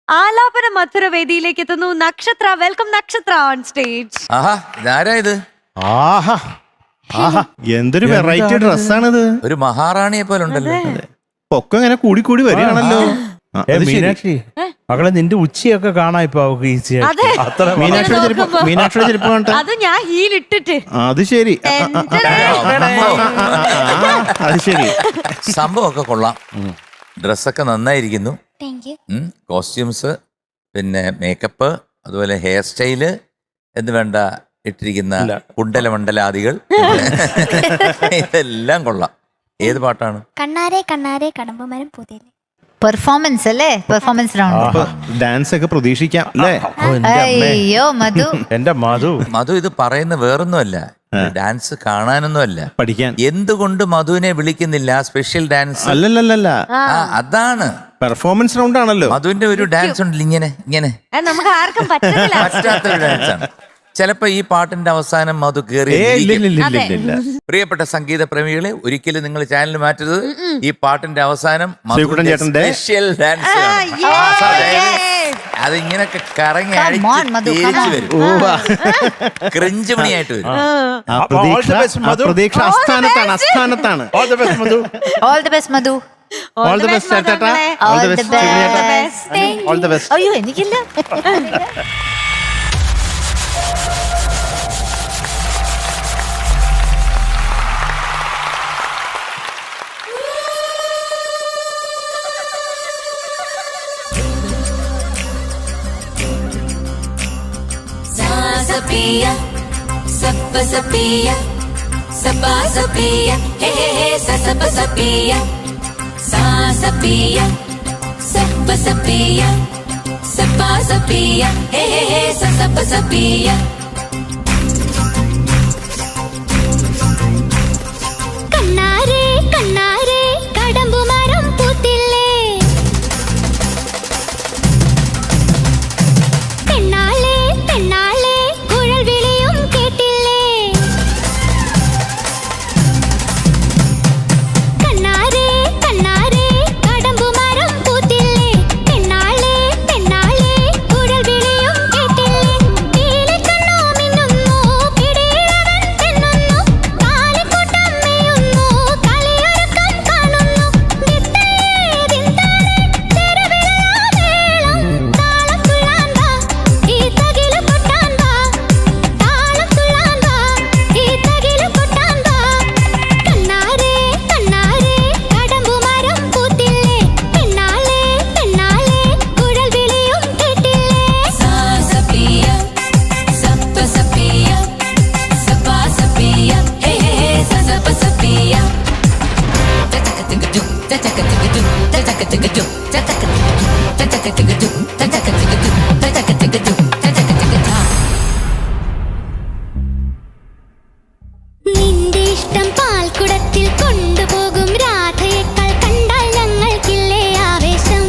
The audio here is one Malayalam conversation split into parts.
ആലാപന മധുര വേദിയിലേക്ക് എത്തുന്നു നക്ഷത്ര. വെൽക്കം നക്ഷത്ര ഓൺ സ്റ്റേജ്. ആഹാ ഇതാരാ ഇത്? ആഹാ ആഹാ എന്തൊരു വെറൈറ്റി ഡ്രസ്സാണിത്. ഒരു മഹാറാണിയെ പോലെ ഉണ്ടല്ലോ. പൊക്കം ഇങ്ങനെ കൂടി കൂടി വരികയാണല്ലോ. മീനാക്ഷി മകളെ നിന്റെ ഉച്ചയൊക്കെ കാണാ ഇപ്പൊ ഈസി മീനാക്ഷിയുടെ ചെരുപ്പ് കണ്ട അത് ഞാൻ ഹീലിട്ടിട്ട്. അത് ശരി അത് ശരി. സംഭവമൊക്കെ കൊള്ളാം. ഡ്രസ്സൊക്കെ നന്നായിരിക്കുന്നു. കോസ്റ്റ്യൂംസ്, പിന്നെ മേക്കപ്പ്, അതുപോലെ ഹെയർ സ്റ്റൈല് എന്ന് വേണ്ട ഇട്ടിരിക്കുന്ന കുണ്ടല മണ്ഡലാദികൾ ഇതെല്ലാം കൊള്ളാം. ഏത് പാട്ടാണ്? കണ്ണാരെ കണ്ണാരെ കടമ്പുമരം പൂതിയില്ലേ. പെർഫോമൻസ് അല്ലേ? പെർഫോമൻസ് റൗണ്ട് ഡാൻസ് ഒക്കെ പ്രതീക്ഷിക്കാം അല്ലേ? അയ്യോ മധു, എന്റെ മധു ഇത് പറയുന്ന വേറൊന്നുമല്ല, ഡാൻസ് കാണാനൊന്നുമല്ല, പഠിക്കാൻ. എന്തുകൊണ്ട് മധുവിനെ വിളിക്കുന്നില്ല സ്പെഷ്യൽ ഡാൻസ്? അല്ലല്ലല്ല, അതാണ് പെർഫോമൻസ് റൗണ്ട് ആണല്ലോ. മധുവിന്റെ ഒരു ഡാൻസ് ഉണ്ടല്ലോ ഇങ്ങനെ ഇങ്ങനെ, നമുക്ക് ആർക്കും പറ്റുന്നില്ല. പറ്റാത്തൊരു ഡാൻസ് ആണ്. ചിലപ്പോ ഈ പാട്ടിന്റെ അവസാനം മധു കേറി. പ്രിയപ്പെട്ട സംഗീത പ്രേമികളെ, ഒരിക്കലും നിങ്ങൾ ചാനൽ മാറ്റരുത്. ഈ പാട്ടിന്റെ അവസാനം സ്പെഷ്യൽ ഡാൻസ് അതിങ്ങനൊക്കെ കറങ്ങി തിരിച്ചു വരും. ക്രിഞ്ച് മണിയായിട്ട് വരും. പ്രതീക്ഷ അസ്ഥാനത്താണ്, അസ്ഥാനത്താണ്. All the best Madhu. All the best ചേട്ടാ. All the best. All the best. അയ്യോ എനിക്കില്ല. Sapia, sappa sapia, sappa sapia, hey hey hey, sappa sapia, sa sapia, sappa sapia, sappa sapia, hey hey hey, sappa sapia. കണ്ണാരെ കണ്ണാരെ കടമ്പുമരം പൂത്തില്ലേ. പെണ്ണാളെ പെണ്ണാളെ കുഴൽ വിളിയും കേട്ടില്ലേ. കണ്ണാരെ കണ്ണാരെ കടമ്പുമരം പൂത്തില്ലേ. പെണ്ണാളെ പെണ്ണാളെ കുഴൽ വിളിയും കേട്ടില്ലേ. പീലിക്കണ്ണോ മിന്നുന്നു, പിടിയിലവൻ തെന്നുന്നു, കാലിക്കൂട്ടം മേയുന്നു, കളിയൊരുക്കം കാണുന്നു. ദിത്തയേ ദിന്താനെ തെരുവിലാ മേളം. താളം തുള്ളാൻ വാ, ഈ തകില് കൊട്ടാൻ വാ. താളം തുള്ളാൻ വാ, ഈ തകില് കൊട്ടാൻ വാ. കണ്ണാരെ കണ്ണാരെ കടമ്പുമരം പൂത്തില്ലേ. പെണ്ണാളെ പെണ്ണാളെ കുഴൽ വിളിയും കേട്ടില്ലേ. Sa sapia, sappa sapia, sappa sapia, hey hey hey, sappa sapia. Tatakatigadu, tatakatigadu, tatakatigadu, tatakatigadu, tatakatigadu, tatakatigadu, tatakatigadu. നിന്റെ ഇഷ്ടം പാൽക്കുടത്തിൽ കൊണ്ടുപോകും രാധയേക്കാൾ കണ്ടാൽ ഞങ്ങൾക്കില്ലേ ആവേശം.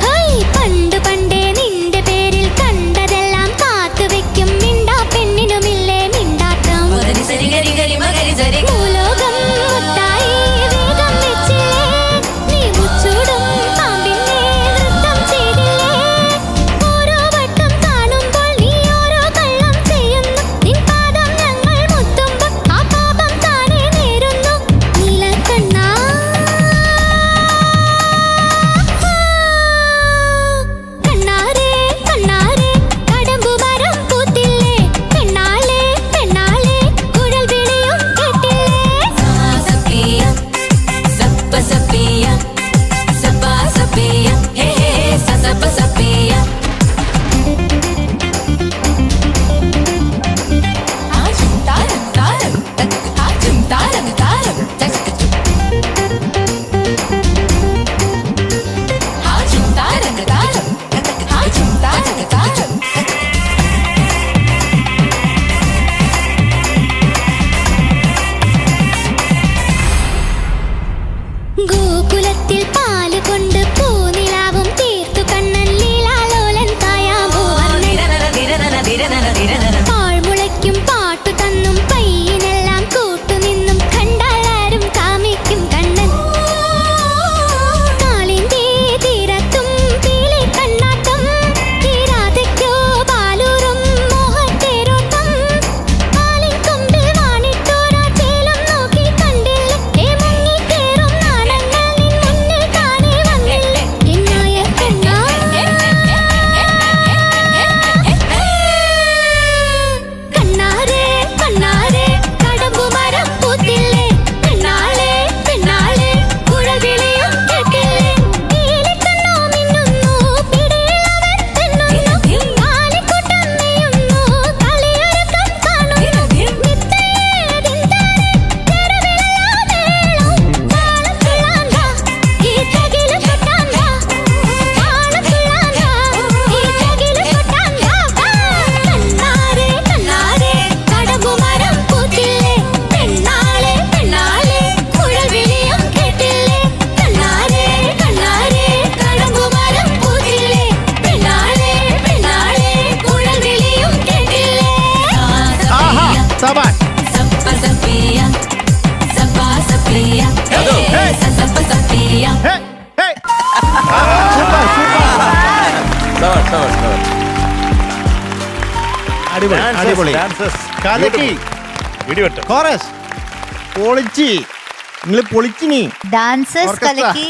ഹൈ പണ്ട് പണ്ടേ നിന്റെ പേരിൽ കണ്ടതെല്ലാം കാത്തുവെക്കും. മിണ്ടാ പെണ്ണിനുമില്ലേ മിണ്ടാട്ടം. Magari sari gari gari magari sari. ഭൂലോകം മുത്തായി വേഗം വെച്ചില്ലേ. നീ മുച്ചൂടും പാമ്പിനെ നൃത്തം One. Sappa sappiya, sappa sappiya, hey hey, sappa sappiya. Hey, hey. Super, super. അടിപൊളി കലക്കി കോറസ് പൊളിച്ചി നിങ്ങൾ പൊളിച്ചിനി ഡാൻസേഴ്സ് Orchestra. കലക്കി